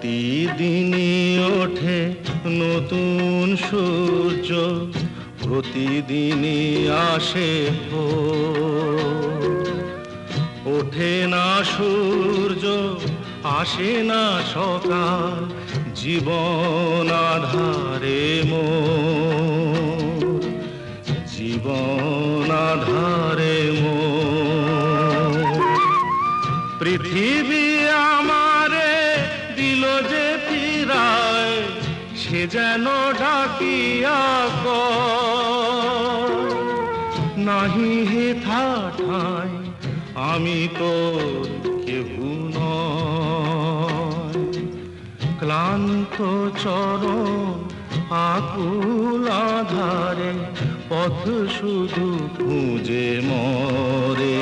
প্রতিদিনই ওঠে নতুন সূর্য, প্রতিদিনই আসে ভোর। ওঠে না সূর্য, আসে না সকাল, জীবন আধারে মোর, জীবন আধারে মোর। পৃথিবী আমারে দিল যে ফিরায়, সে যেন ডাকিয়া কয়, নাহি হেথা ঠাই আমি তোর কেহু নয়। ক্লান্ত চরণ আকুল আধারে পথ শুধু খুঁজে মরে।